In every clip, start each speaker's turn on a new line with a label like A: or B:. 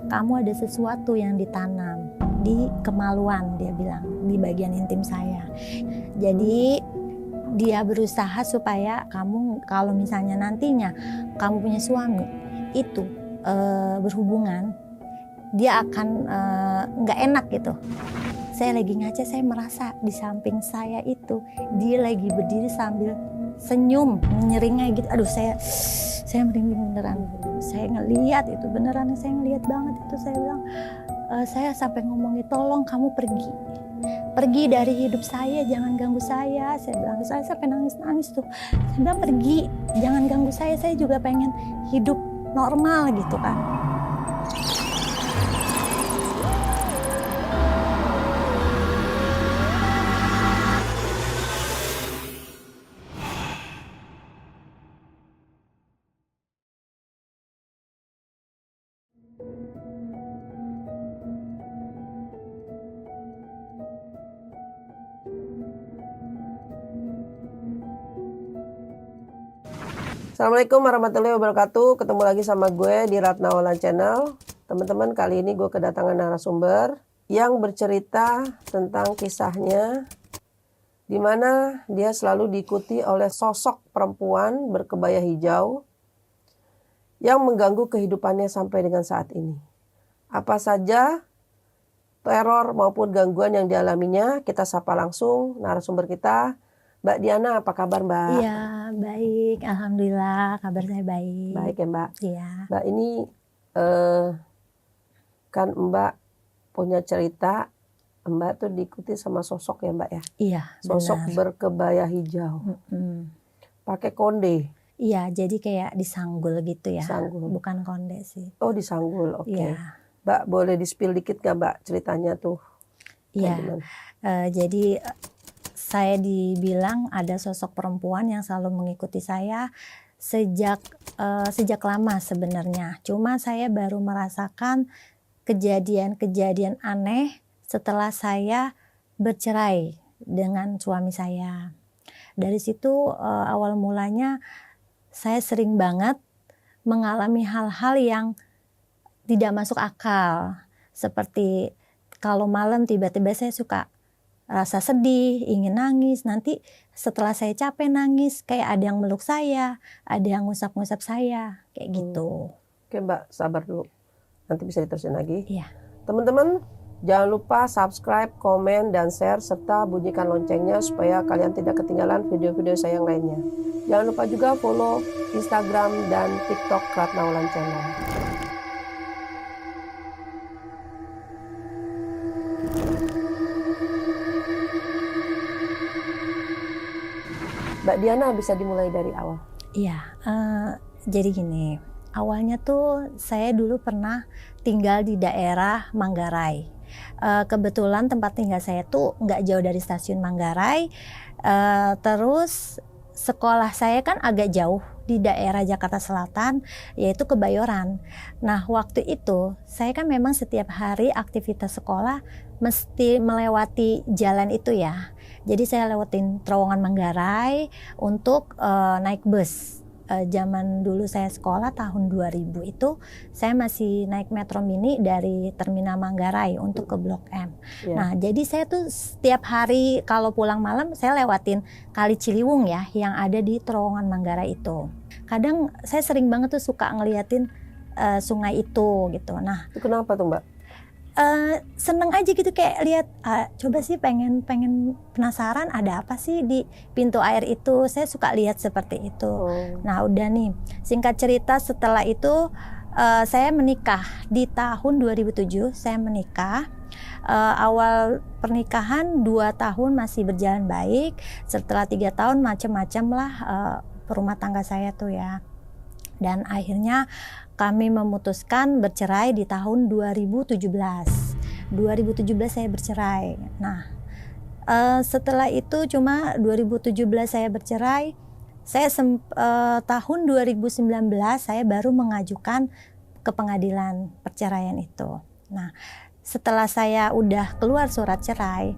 A: kamu ada sesuatu yang ditanam di kemaluan, dia bilang, di bagian intim saya. Jadi dia berusaha supaya kamu kalau misalnya nantinya kamu punya suami itu berhubungan, dia akan nggak enak gitu. Saya lagi ngaca, saya merasa di samping saya itu dia lagi berdiri sambil senyum, nyeringai gitu. Aduh, saya merinding beneran. Saya ngelihat itu beneran, saya ngelihat banget itu. Saya bilang, saya sampai ngomongin, tolong kamu pergi dari hidup saya, jangan ganggu saya. Saya bilang, saya sampai nangis tuh. Saya bilang, pergi, jangan ganggu saya juga pengen hidup normal gitu kan.
B: Assalamualaikum warahmatullahi wabarakatuh. Ketemu lagi sama gue di Ratna Awalan Channel. Teman-teman, kali ini gue kedatangan narasumber yang bercerita tentang kisahnya, di mana dia selalu diikuti oleh sosok perempuan berkebaya hijau yang mengganggu kehidupannya sampai dengan saat ini. Apa saja teror maupun gangguan yang dialaminya, kita sapa langsung narasumber kita. Mbak Diana, apa kabar Mbak?
A: Iya, baik. Alhamdulillah, kabar saya baik.
B: Baik ya Mbak?
A: Iya.
B: Mbak, ini kan Mbak punya cerita, Mbak tuh diikuti sama sosok ya Mbak ya?
A: Iya,
B: sosok
A: benar.
B: berkebaya hijau. Pakai konde.
A: Iya, jadi kayak disanggul gitu ya.
B: Disanggul.
A: Bukan konde sih.
B: Oh, disanggul, oke.
A: Iya.
B: Mbak, boleh di-spill dikit gak Mbak ceritanya tuh?
A: Iya. Jadi saya dibilang ada sosok perempuan yang selalu mengikuti saya sejak lama sebenarnya. Cuma saya baru merasakan kejadian-kejadian aneh setelah saya bercerai dengan suami saya. Dari situ awal mulanya saya sering banget mengalami hal-hal yang tidak masuk akal. Seperti kalau malam tiba-tiba saya suka rasa sedih, ingin nangis. Nanti setelah saya capek nangis, kayak ada yang meluk saya, ada yang ngusap-ngusap saya, kayak gitu.
B: Oke Mbak, sabar dulu. Nanti bisa diterusin lagi.
A: Iya.
B: Teman-teman, jangan lupa subscribe, komen, dan share, serta bunyikan loncengnya supaya kalian tidak ketinggalan video-video saya yang lainnya. Jangan lupa juga follow Instagram dan TikTok Ratna Awalan Channel. Mbak Diana, bisa dimulai dari awal?
A: Iya, jadi gini, awalnya tuh saya dulu pernah tinggal di daerah Manggarai. Kebetulan tempat tinggal saya tuh nggak jauh dari stasiun Manggarai. Terus sekolah saya kan agak jauh di daerah Jakarta Selatan, yaitu Kebayoran. Nah, waktu itu saya kan memang setiap hari aktivitas sekolah mesti melewati jalan itu ya. Jadi saya lewatin terowongan Manggarai untuk naik bus. Zaman dulu saya sekolah tahun 2000 itu saya masih naik Metro Mini dari Terminal Manggarai untuk ke Blok M. Yeah. Nah, jadi saya tuh setiap hari kalau pulang malam saya lewatin Kali Ciliwung ya yang ada di terowongan Manggarai itu. Kadang saya sering banget tuh suka ngeliatin sungai itu gitu. Nah,
B: itu kenapa tuh Mbak?
A: Seneng aja gitu kayak lihat, coba sih pengen penasaran ada apa sih di pintu air itu. Saya suka lihat seperti itu. Nah udah nih, singkat cerita setelah itu saya menikah di tahun 2007. Saya menikah, awal pernikahan 2 tahun masih berjalan baik. Setelah 3 tahun macam-macam lah rumah tangga saya tuh ya. Dan akhirnya kami memutuskan bercerai di tahun 2017. 2017 saya bercerai. Nah, setelah itu cuma 2017 saya bercerai. Saya tahun 2019 saya baru mengajukan ke pengadilan perceraian itu. Nah, setelah saya udah keluar surat cerai,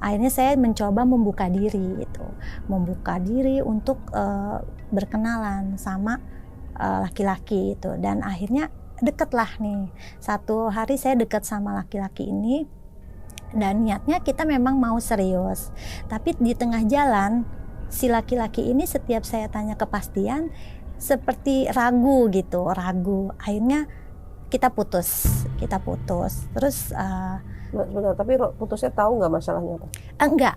A: akhirnya saya mencoba membuka diri gitu. Membuka diri untuk berkenalan sama laki-laki itu, dan akhirnya deket lah nih. Satu hari saya deket sama laki-laki ini dan niatnya kita memang mau serius. Tapi di tengah jalan si laki-laki ini setiap saya tanya kepastian seperti ragu gitu, ragu. Akhirnya kita putus. Terus
B: Sebentar, tapi putusnya tahu nggak masalahnya apa?
A: enggak.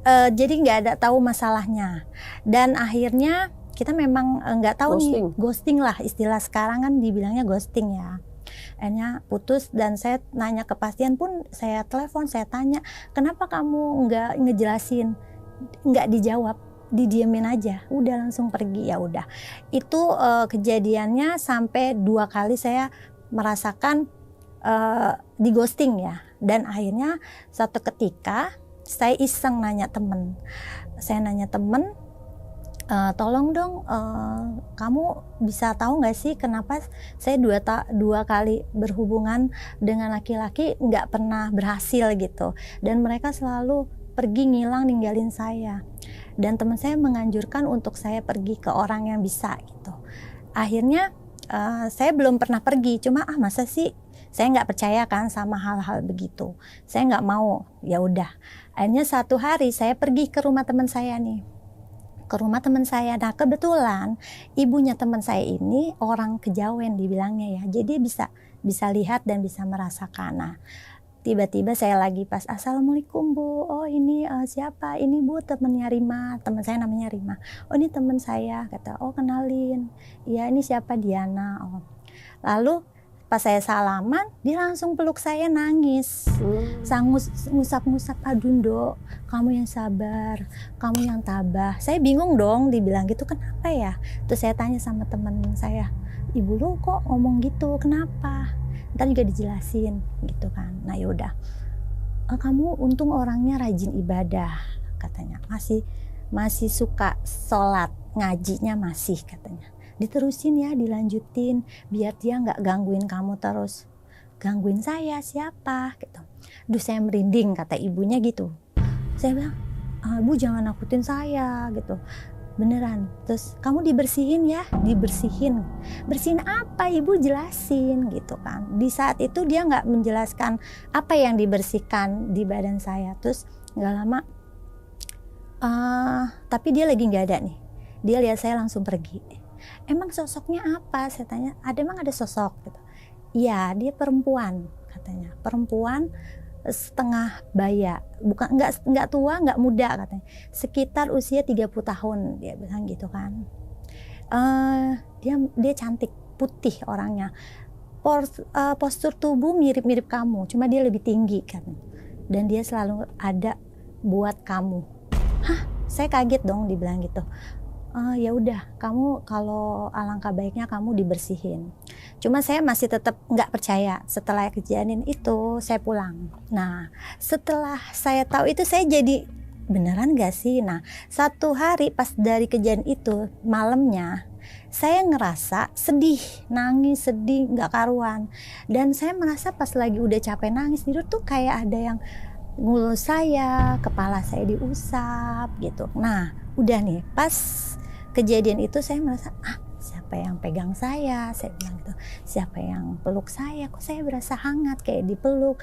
A: Jadi nggak ada tahu masalahnya. Dan akhirnya kita memang nggak tahu ghosting lah, istilah sekarang kan dibilangnya ghosting ya. Akhirnya putus dan saya nanya kepastian pun saya telepon, saya tanya kenapa kamu nggak ngejelasin, nggak dijawab, didiemin aja, udah langsung pergi. Ya udah, itu kejadiannya sampai 2 kali saya merasakan di ghosting ya. Dan akhirnya satu ketika saya iseng nanya temen, tolong dong, kamu bisa tahu nggak sih kenapa saya dua kali berhubungan dengan laki-laki nggak pernah berhasil gitu, dan mereka selalu pergi ngilang ninggalin saya, dan teman saya menganjurkan untuk saya pergi ke orang yang bisa gitu. Akhirnya saya belum pernah pergi, cuma masa sih, saya nggak percaya kan sama hal-hal begitu, saya nggak mau. Ya udah, akhirnya satu hari saya pergi ke rumah teman saya nih. Nah kebetulan ibunya teman saya ini orang Kejawen dibilangnya ya, jadi bisa lihat dan bisa merasakan. Nah tiba-tiba saya lagi pas assalamualaikum Bu, oh ini siapa, ini Bu temennya Rima, teman saya namanya Rima. Oh ini teman saya, kata, oh kenalin, ya ini siapa, Diana. Oh lalu pas saya salaman, dia langsung peluk saya, nangis. Ngusap-ngusap, aduh Ndok, kamu yang sabar, kamu yang tabah. Saya bingung dong, dibilang gitu, kenapa ya? Terus saya tanya sama teman saya, ibu lu kok ngomong gitu, kenapa? Ntar juga dijelasin, gitu kan. Nah yaudah, kamu untung orangnya rajin ibadah, katanya. Masih suka sholat, ngajinya masih, katanya. Diterusin ya, dilanjutin biar dia nggak gangguin kamu terus. Gangguin saya siapa gitu. Duh saya merinding, kata ibunya gitu. Saya bilang, Bu jangan nakutin saya gitu, beneran. Terus kamu dibersihin ya, dibersihin. Bersihin apa Ibu, jelasin gitu kan. Di saat itu dia nggak menjelaskan apa yang dibersihkan di badan saya. Terus nggak lama, tapi dia lagi nggak ada nih. Dia lihat saya langsung pergi. Emang sosoknya apa? Saya tanya, emang ada sosok gitu. Iya, dia perempuan, katanya. Perempuan setengah baya, bukan nggak tua, nggak muda, katanya. Sekitar usia 30 tahun, dia bilang gitu kan. Dia cantik, putih orangnya. Postur tubuh mirip-mirip kamu, cuma dia lebih tinggi kan. Dan dia selalu ada buat kamu. Hah, saya kaget dong dibilang gitu. Ya udah, kamu kalau alangkah baiknya kamu dibersihin. Cuma saya masih tetap nggak percaya. Setelah kejadian itu saya pulang. Nah setelah saya tahu itu saya jadi beneran nggak sih? Nah satu hari pas dari kejadian itu malamnya saya ngerasa sedih, nangis, sedih nggak karuan. Dan saya merasa pas lagi udah capek nangis tidur tuh kayak ada yang ngulus saya, kepala saya diusap gitu. Nah udah nih pas kejadian itu saya merasa siapa yang pegang saya bilang gitu, siapa yang peluk saya, kok saya berasa hangat kayak dipeluk,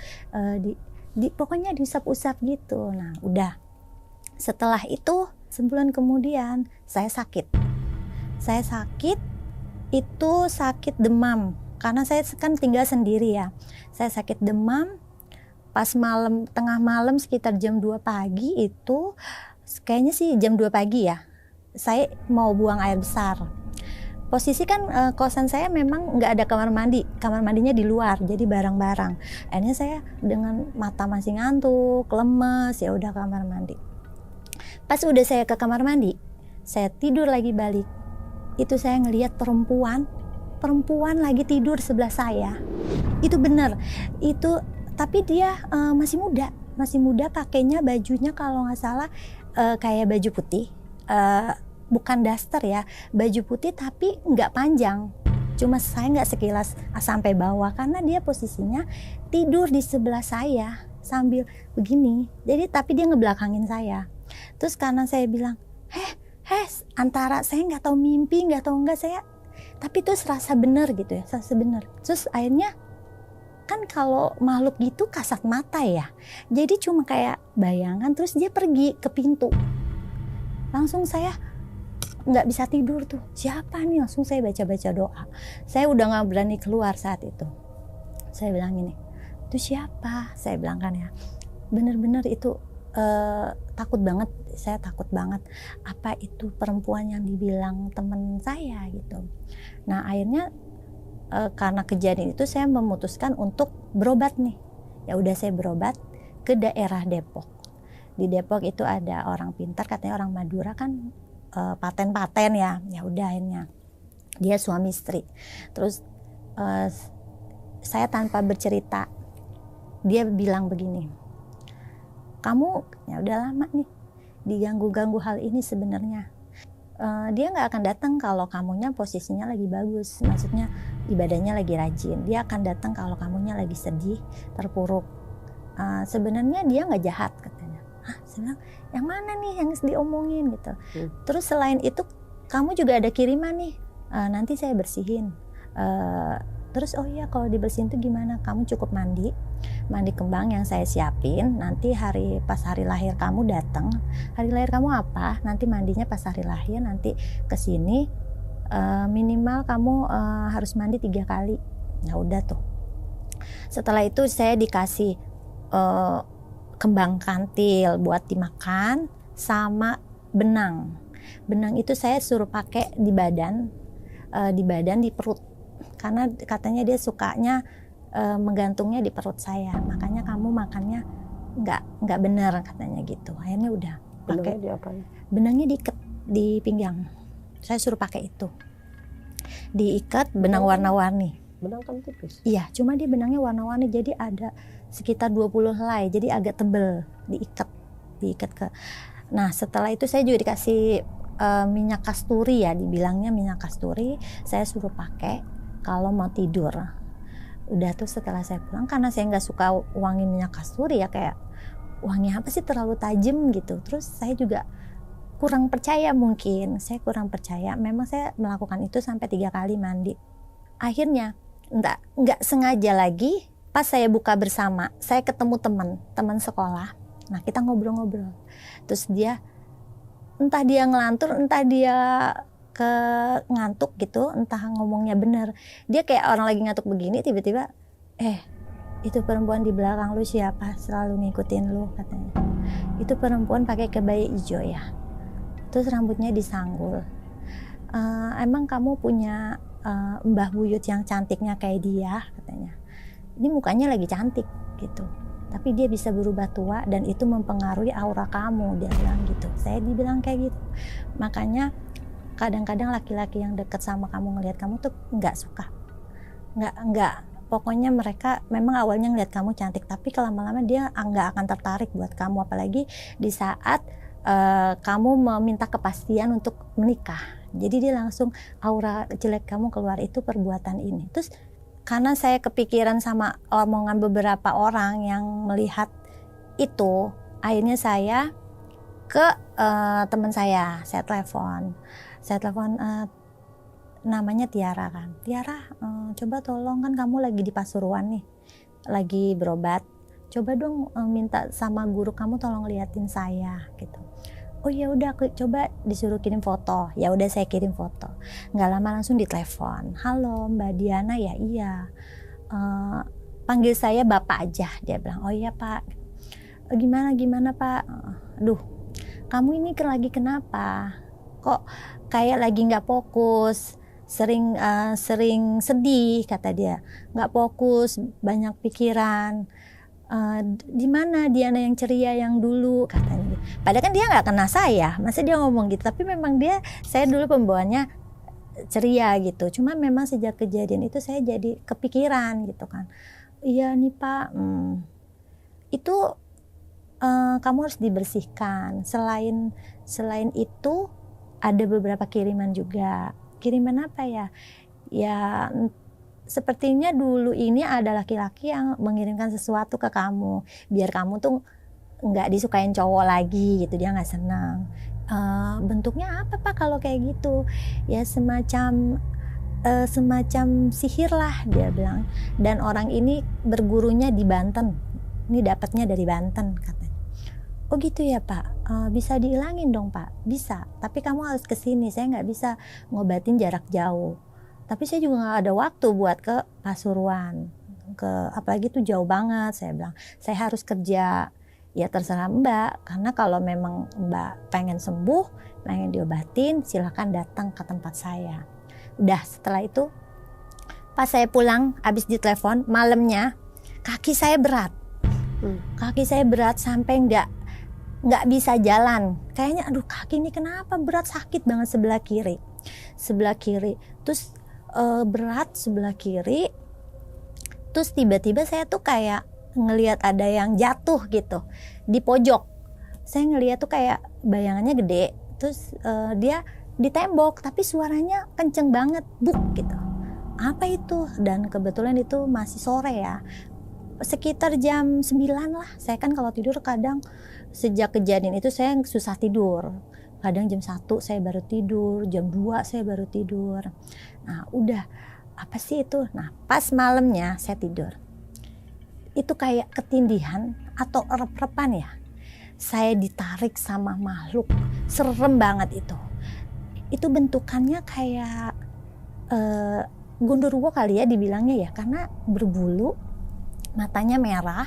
A: pokoknya diusap-usap gitu. Nah udah, setelah itu sebulan kemudian saya sakit itu sakit demam, karena saya kan tinggal sendiri ya. Saya sakit demam pas tengah malam sekitar jam 2 pagi itu, kayaknya sih jam 2 pagi ya, saya mau buang air besar. Posisi kan kosan saya memang nggak ada kamar mandinya di luar, jadi barang-barang. Akhirnya saya dengan mata masih ngantuk, lemes, ya udah kamar mandi. Pas udah saya ke kamar mandi, saya tidur lagi balik. Itu saya ngelihat perempuan lagi tidur sebelah saya. Itu bener, itu tapi dia masih muda, pakainya bajunya kalau nggak salah kayak baju putih. Bukan daster ya, baju putih tapi nggak panjang, cuma saya nggak sekilas sampai bawah karena dia posisinya tidur di sebelah saya sambil begini, jadi tapi dia ngebelakangin saya. Terus karena saya bilang antara saya nggak tahu mimpi nggak tahu enggak, Tapi itu serasa benar gitu ya, serasa benar. Terus akhirnya kan kalau makhluk gitu kasat mata ya, jadi cuma kayak bayangan, terus dia pergi ke pintu. Langsung saya nggak bisa tidur tuh, siapa nih, langsung saya baca-baca doa. Saya udah nggak berani keluar saat itu. Saya bilang gini, itu siapa? Saya bilang kan ya, bener-bener itu takut banget, saya takut banget. Apa itu perempuan yang dibilang teman saya gitu. Nah akhirnya karena kejadian itu saya memutuskan untuk berobat nih. Ya udah saya berobat ke daerah Depok. Di Depok itu ada orang pintar, katanya orang Madura kan paten-paten ya. Ya udah akhirnya dia suami istri. Terus saya tanpa bercerita, dia bilang begini, kamu ya udah lama nih diganggu-ganggu hal ini sebenarnya. Dia nggak akan datang kalau kamunya posisinya lagi bagus, maksudnya ibadahnya lagi rajin. Dia akan datang kalau kamunya lagi sedih, terpuruk. Sebenarnya dia nggak jahat katanya. Hah, saya bilang, yang mana nih yang diomongin gitu. Terus selain itu kamu juga ada kiriman nih, nanti saya bersihin. Terus oh iya kalau dibersihin tuh gimana? Kamu cukup mandi kembang yang saya siapin. Nanti pas hari lahir kamu datang. Hari lahir kamu apa? Nanti mandinya pas hari lahir. Nanti kesini minimal kamu harus mandi 3 kali. Nah udah tuh. Setelah itu saya dikasih kembang kantil buat dimakan sama benang. Benang itu saya suruh pakai di badan, di perut. Karena katanya dia sukanya menggantungnya di perut saya, makanya kamu makannya nggak benar katanya gitu. Akhirnya udah pakai benangnya diikat di pinggang. Saya suruh pakai itu, diikat benang warna-warni.
B: Benang kan tipis.
A: Iya, cuma dia benangnya warna-warni, jadi ada sekitar 20 helai, jadi agak tebel, diikat ke. Nah setelah itu saya juga dikasih minyak kasturi ya, dibilangnya minyak kasturi. Saya suruh pakai kalau mau tidur. Udah tuh setelah saya pulang, karena saya nggak suka wangi minyak kasturi ya, kayak wangi apa sih, terlalu tajam gitu. Terus saya juga kurang percaya, mungkin saya kurang percaya. Memang saya melakukan itu sampai 3 kali mandi. Akhirnya nggak sengaja lagi pas saya buka bersama, saya ketemu teman sekolah. Nah kita ngobrol-ngobrol. Terus dia entah dia ngelantur, entah dia ngantuk gitu, entah ngomongnya benar. Dia kayak orang lagi ngantuk begini, tiba-tiba itu perempuan di belakang lu siapa, selalu ngikutin lu katanya. Itu perempuan pakai kebaya hijau ya, terus rambutnya disanggul. Emang kamu punya mbah buyut yang cantiknya kayak dia katanya. Ini mukanya lagi cantik gitu, tapi dia bisa berubah tua dan itu mempengaruhi aura kamu, dia bilang gitu. Saya dibilang kayak gitu. Makanya kadang-kadang laki-laki yang dekat sama kamu ngelihat kamu tuh nggak suka, nggak. Pokoknya mereka memang awalnya ngelihat kamu cantik, tapi lama-lama dia nggak akan tertarik buat kamu, apalagi di saat kamu meminta kepastian untuk menikah. Jadi dia langsung aura jelek kamu keluar, itu perbuatan ini. Terus karena saya kepikiran sama omongan beberapa orang yang melihat itu, akhirnya saya ke teman saya telepon. Namanya Tiara kan. Tiara, coba tolong, kan kamu lagi di Pasuruan nih, lagi berobat. Coba dong minta sama guru kamu tolong liatin saya gitu. Oh ya udah, coba disuruh kirim foto. Ya udah saya kirim foto. Nggak lama langsung ditelepon. Halo Mbak Diana ya, iya. Panggil saya Bapak aja, dia bilang. Oh iya Pak. Gimana Pak? Aduh, kamu ini lagi kenapa? Kok kayak lagi nggak fokus, sering sedih kata dia, nggak fokus, banyak pikiran. Di mana Diana yang ceria yang dulu katanya. Padahal kan dia nggak kenal saya, masa dia ngomong gitu. Tapi memang saya dulu pembawaannya ceria gitu. Cuma memang sejak kejadian itu saya jadi kepikiran gitu kan. Iya nih Pak, itu kamu harus dibersihkan. Selain itu ada beberapa kiriman juga. Kiriman apa ya? Ya sepertinya dulu ini ada laki-laki yang mengirimkan sesuatu ke kamu, biar kamu tuh nggak disukain cowok lagi gitu, dia nggak senang. Bentuknya apa Pak kalau kayak gitu? Ya semacam semacam sihir lah dia bilang, dan orang ini bergurunya di Banten, ini dapatnya dari Banten katanya. Oh gitu ya Pak, bisa dihilangin dong Pak, bisa, tapi kamu harus kesini, saya nggak bisa ngobatin jarak jauh, tapi saya juga nggak ada waktu buat ke Pasuruan, apalagi itu jauh banget. Saya bilang saya harus kerja. Ya terserah Mbak, karena kalau memang Mbak pengen sembuh, pengen diobatin, silakan datang ke tempat saya. Udah, setelah itu pas saya pulang habis ditelepon malamnya, kaki saya berat. Kaki saya berat sampai nggak bisa jalan. Kayaknya aduh kaki ini kenapa berat, sakit banget sebelah kiri. Terus berat sebelah kiri. Terus tiba-tiba saya tuh kayak ngelihat ada yang jatuh gitu di pojok. Saya ngelihat tuh kayak bayangannya gede. Terus dia di tembok tapi suaranya kenceng banget, buk gitu. Apa itu? Dan kebetulan itu masih sore ya. Sekitar jam 9 lah. Saya kan kalau tidur kadang sejak kejadian itu saya susah tidur. Kadang jam 1 saya baru tidur, jam 2 saya baru tidur. Nah, udah apa sih itu? Nah, pas malamnya saya tidur. Itu kayak ketindihan atau rep-repan ya. Saya ditarik sama makhluk, serem banget itu. Itu bentukannya kayak gundurwo kali ya dibilangnya ya, karena berbulu, matanya merah,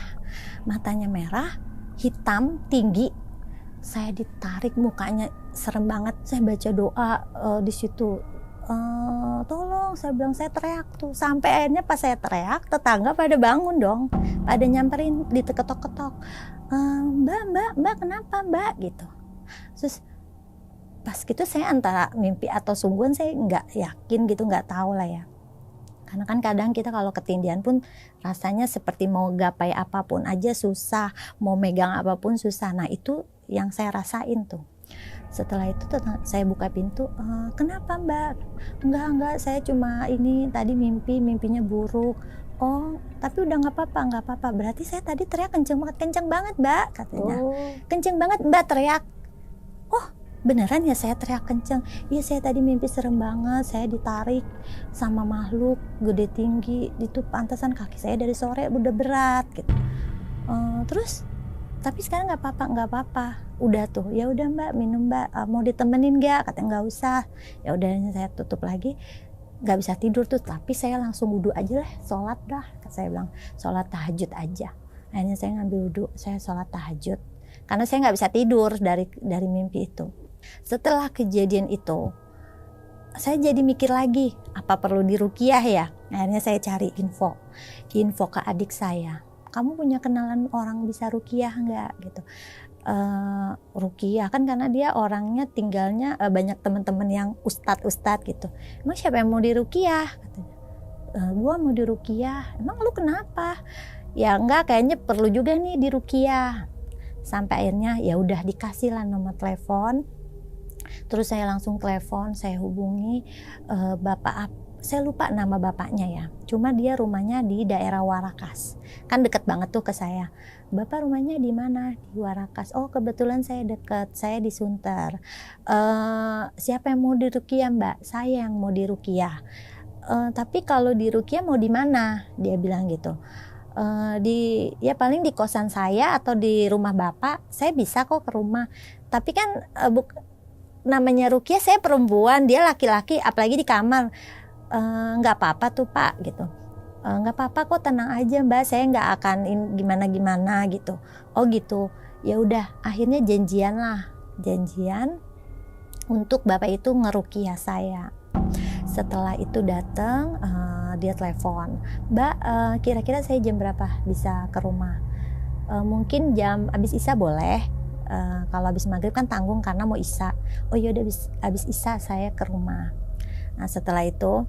A: hitam, tinggi. Saya ditarik, mukanya serem banget. Saya baca doa di situ. Tolong, saya bilang, saya teriak tuh. Sampai akhirnya pas saya teriak, tetangga pada bangun dong, pada nyamperin, diketok-ketok. Mbak kenapa Mbak gitu. Terus pas gitu saya antara mimpi atau sungguhan saya nggak yakin gitu, nggak tahu lah ya. Karena kan kadang kita kalau ketindihan pun rasanya seperti mau gapai apapun aja susah, mau megang apapun susah. Nah itu yang saya rasain tuh. Setelah itu saya buka pintu, kenapa Mbak? Enggak, saya cuma ini tadi mimpinya buruk. Oh, tapi udah nggak apa-apa. Berarti saya tadi teriak kenceng banget Mbak, katanya. Kenceng banget Mbak teriak. Oh, beneran ya saya teriak kenceng? Iya, saya tadi mimpi serem banget, saya ditarik sama makhluk gede tinggi, itu pantesan kaki saya dari sore udah berat gitu. Terus tapi sekarang nggak apa-apa, udah tuh, ya udah Mbak minum Mbak, mau ditemenin nggak? Katanya nggak usah. Ya udah saya tutup lagi, nggak bisa tidur tuh, tapi saya langsung wudhu aja lah, sholat dah. Saya bilang sholat tahajud aja. Akhirnya saya ngambil wudhu, saya sholat tahajud karena saya nggak bisa tidur dari mimpi itu. Setelah kejadian itu, saya jadi mikir lagi, apa perlu diruqyah ya? Akhirnya saya cari info ke adik saya. Kamu punya kenalan orang bisa ruqyah nggak gitu? Ruqyah kan karena dia orangnya tinggalnya banyak teman-teman yang ustadz gitu. Emang siapa yang mau diruqyah? Katanya. Gua mau diruqyah. Emang lu kenapa? Ya enggak, kayaknya perlu juga nih diruqyah. Sampai akhirnya ya udah dikasih lah nomor telepon. Terus saya langsung telepon, saya hubungi bapak. Saya lupa nama bapaknya ya, cuma dia rumahnya di daerah Warakas, kan deket banget tuh ke saya. Bapak rumahnya di mana? Di Warakas. Oh kebetulan saya deket, saya di Sunter. Siapa yang mau diruqyah Mbak? Saya yang mau diruqyah. Tapi kalau diruqyah mau di mana? Dia bilang gitu. Ya paling di kosan saya atau di rumah bapak. Saya bisa kok ke rumah. Tapi kan namanya ruqyah, saya perempuan, dia laki-laki, apalagi di kamar. Nggak apa-apa tuh Pak gitu. Nggak apa-apa kok, tenang aja Mbak, saya nggak akan gimana gitu. Oh gitu. Ya udah, akhirnya janjian untuk bapak itu ngeruqyah saya. Setelah itu datang, dia telepon, Mbak, kira-kira saya jam berapa bisa ke rumah? Mungkin jam abis isya boleh. Kalau abis maghrib kan tanggung karena mau isya. Oh yaudah, abis isya saya ke rumah. Nah setelah itu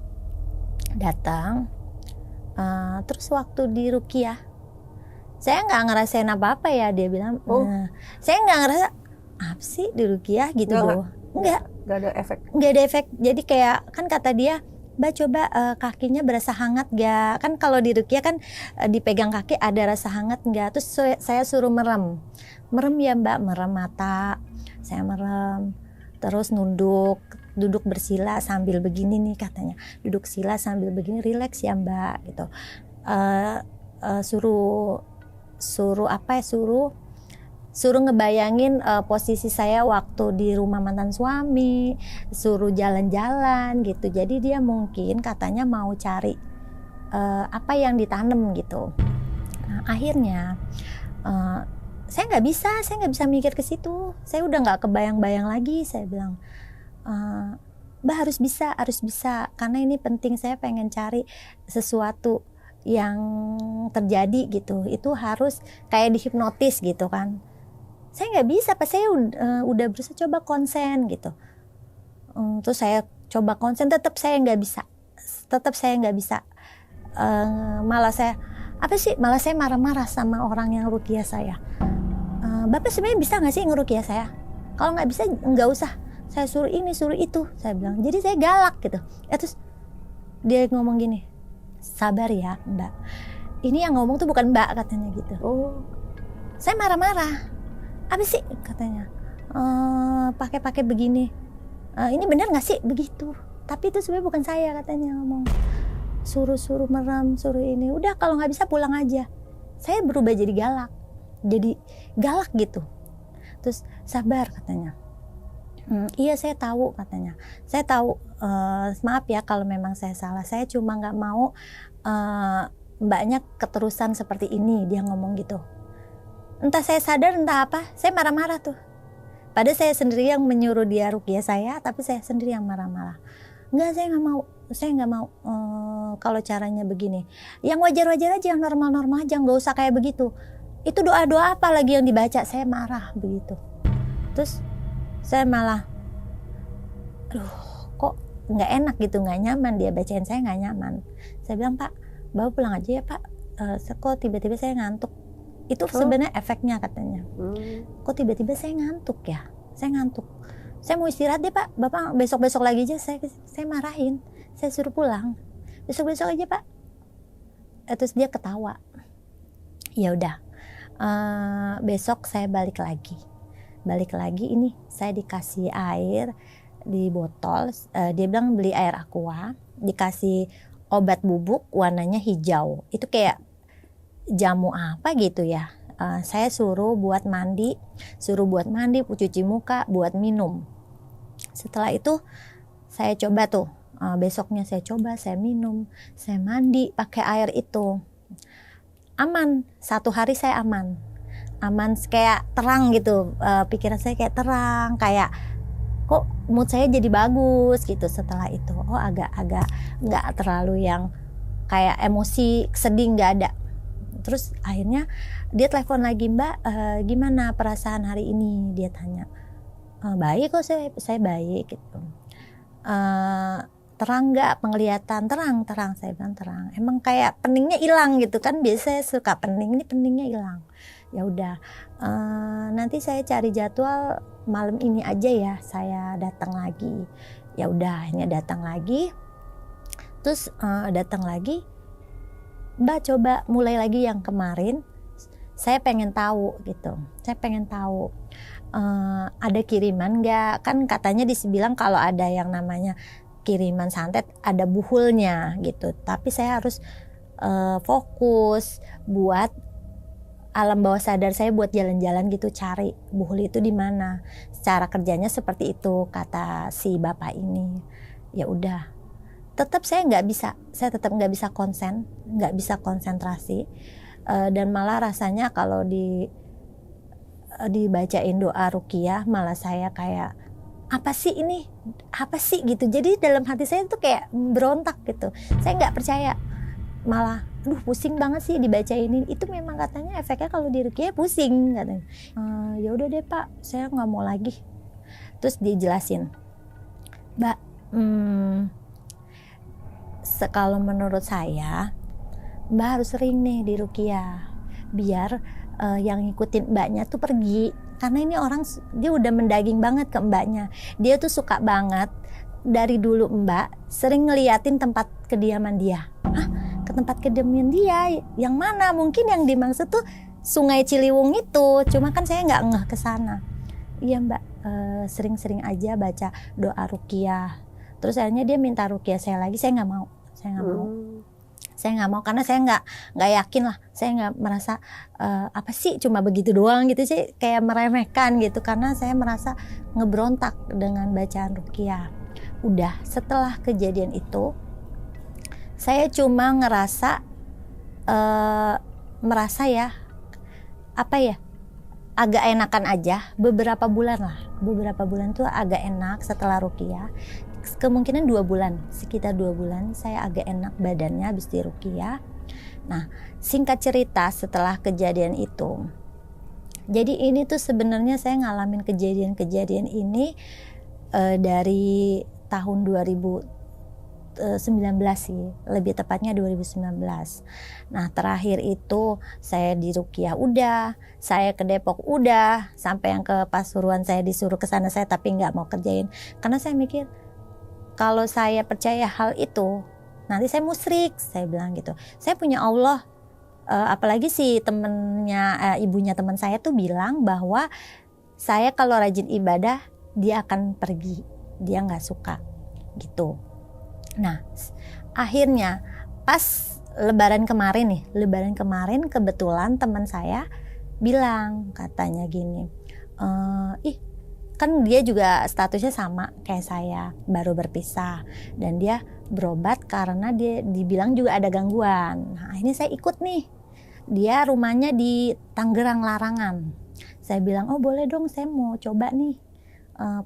A: datang, terus waktu di ruqyah saya nggak ngerasain apa-apa ya. Dia bilang, saya nggak ngerasa apa sih di ruqyah gitu. Nggak ada efek. Jadi kayak kan kata dia, Mbak coba kakinya berasa hangat gak? Kan kalau di ruqyah kan dipegang kaki ada rasa hangat gak? Terus saya suruh merem ya Mbak, merem mata, saya merem, terus nunduk duduk bersila sambil begini nih katanya, duduk sila sambil begini, rileks ya Mbak gitu. Suruh ngebayangin posisi saya waktu di rumah mantan suami, suruh jalan-jalan gitu. Jadi dia mungkin katanya mau cari apa yang ditanam gitu. Nah, akhirnya saya nggak bisa mikir ke situ. Saya udah nggak kebayang-bayang lagi. Saya bilang, Mbak harus bisa, karena ini penting. Saya pengen cari sesuatu yang terjadi gitu. Itu harus kayak dihipnotis gitu kan. Saya nggak bisa, pas saya udah berusaha coba konsen gitu. Terus saya coba konsen, tetap saya nggak bisa. Malah saya marah-marah sama orang yang ruqyah saya. Bapak sebenarnya bisa nggak sih ngeruqyah saya? Kalau nggak bisa nggak usah. Saya suruh ini, suruh itu, saya bilang. Jadi saya galak gitu. Terus dia ngomong gini, sabar ya Mbak. Ini yang ngomong tuh bukan Mbak katanya gitu. Saya marah-marah. Apa sih katanya? Pakai begini. Ini benar nggak sih begitu? Tapi itu sebenarnya bukan saya katanya ngomong. Suruh merem, suruh ini. Udah kalau nggak bisa pulang aja. Saya berubah jadi galak gitu. Terus sabar katanya. Iya saya tahu katanya. Saya tahu. Maaf ya kalau memang saya salah. Saya cuma nggak mau mbaknya keterusan seperti ini. Dia ngomong gitu. Entah saya sadar entah apa, saya marah-marah tuh. Padahal saya sendiri yang menyuruh dia ruqyah saya, tapi saya sendiri yang marah-marah. Enggak, saya nggak mau kalau caranya begini. Yang wajar-wajar aja, yang normal-normal aja, nggak usah kayak begitu. Itu doa-doa apa lagi yang dibaca, saya marah begitu. Terus saya malah, kok nggak enak gitu, nggak nyaman dia bacain, saya nggak nyaman. Saya bilang, Pak, bawa pulang aja ya Pak. Kok tiba-tiba saya ngantuk. Itu sebenarnya efeknya katanya. Kok tiba-tiba saya ngantuk ya? Saya ngantuk. Saya mau istirahat deh Pak. Bapak besok-besok lagi aja. Saya marahin. Saya suruh pulang. Besok-besok aja Pak. Terus dia ketawa. Ya udah. Besok saya balik lagi. Ini saya dikasih air di botol. Dia bilang beli air aqua. Dikasih obat bubuk warnanya hijau. Itu kayak jamu apa gitu ya. Saya suruh buat mandi, cuci muka, buat minum. Setelah itu saya coba tuh, besoknya saya coba, saya minum, saya mandi pakai air itu. Aman, 1 hari saya aman kayak terang gitu. Pikiran saya kayak terang, kayak kok mood saya jadi bagus gitu setelah itu. Agak nggak terlalu yang kayak emosi sedih, nggak ada. Terus akhirnya dia telepon lagi, Mbak, gimana perasaan hari ini? Dia tanya. Baik kok, saya baik gitu. Terang nggak penglihatan? Terang, saya bilang terang. Emang kayak peningnya hilang gitu kan, biasanya suka pening, ini peningnya hilang. Ya udah, nanti saya cari jadwal malam ini aja ya, saya datang lagi. Ya udah, akhirnya datang lagi. Terus datang lagi, Mbak coba mulai lagi yang kemarin. Saya pengen tahu gitu. Ada kiriman nggak? Kan katanya dibilang kalau ada yang namanya kiriman santet ada buhulnya gitu. Tapi saya harus fokus buat alam bawah sadar saya, buat jalan-jalan gitu, cari buhul itu di mana. Cara kerjanya seperti itu kata si bapak ini. Ya udah. Tetap saya tetap nggak bisa konsentrasi, dan malah rasanya kalau dibacain doa ruqyah malah saya kayak apa sih gitu. Jadi dalam hati saya tuh kayak berontak gitu. Saya nggak percaya, malah pusing banget sih dibaca ini. Itu memang katanya efeknya kalau di ruqyah pusing katanya. Ya udah deh Pak, saya nggak mau lagi. Terus dijelasin, Mbak, kalau menurut saya Mbak harus sering nih di ruqyah biar yang ngikutin mbaknya tuh pergi, karena ini orang dia udah mendaging banget ke mbaknya. Dia tuh suka banget dari dulu Mbak sering ngeliatin tempat kediaman dia. Ke tempat kediaman dia yang mana? Mungkin yang dimaksud tuh Sungai Ciliwung itu, cuma kan saya nggak ngeh ke sana. Iya Mbak, sering-sering aja baca doa ruqyah. Terus akhirnya dia minta ruqyah saya lagi, saya nggak mau. Saya nggak mau karena saya nggak yakin lah, saya nggak merasa apa sih cuma begitu doang gitu sih, kayak meremehkan gitu, karena saya merasa ngeberontak dengan bacaan ruqyah. Udah setelah kejadian itu saya cuma merasa ya apa ya, agak enakan aja beberapa bulan tuh agak enak setelah ruqyah. Kemungkinan 2 bulan, sekitar 2 bulan saya agak enak badannya habis di ruqyah. Nah, singkat cerita setelah kejadian itu, jadi ini tuh sebenarnya saya ngalamin kejadian ini dari tahun 2019 sih, lebih tepatnya 2019. Nah, terakhir itu saya di ruqyah udah, saya ke Depok udah, sampai yang ke Pasuruan saya disuruh ke sana saya tapi nggak mau kerjain karena saya mikir kalau saya percaya hal itu, nanti saya musyrik, saya bilang gitu. Saya punya Allah, apalagi si ibunya teman saya tuh bilang bahwa saya kalau rajin ibadah, dia akan pergi, dia nggak suka, gitu. Nah, akhirnya pas Lebaran kemarin kebetulan teman saya bilang, katanya gini, kan dia juga statusnya sama kayak saya, baru berpisah dan dia berobat karena dia dibilang juga ada gangguan. Nah, ini saya ikut nih. Dia rumahnya di Tangerang Larangan. Saya bilang, oh boleh dong, saya mau coba nih.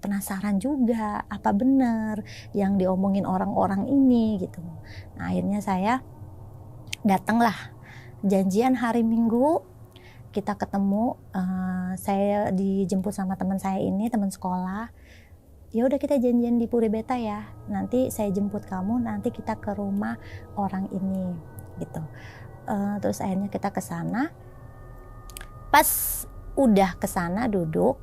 A: Penasaran juga apa benar yang diomongin orang-orang ini gitu. Nah, akhirnya saya datanglah, janjian hari Minggu. Kita ketemu, saya dijemput sama teman saya ini, teman sekolah. Ya udah kita janjian di Puri Beta ya. Nanti saya jemput kamu, nanti kita ke rumah orang ini, gitu. Terus akhirnya kita ke sana. Pas udah ke sana duduk,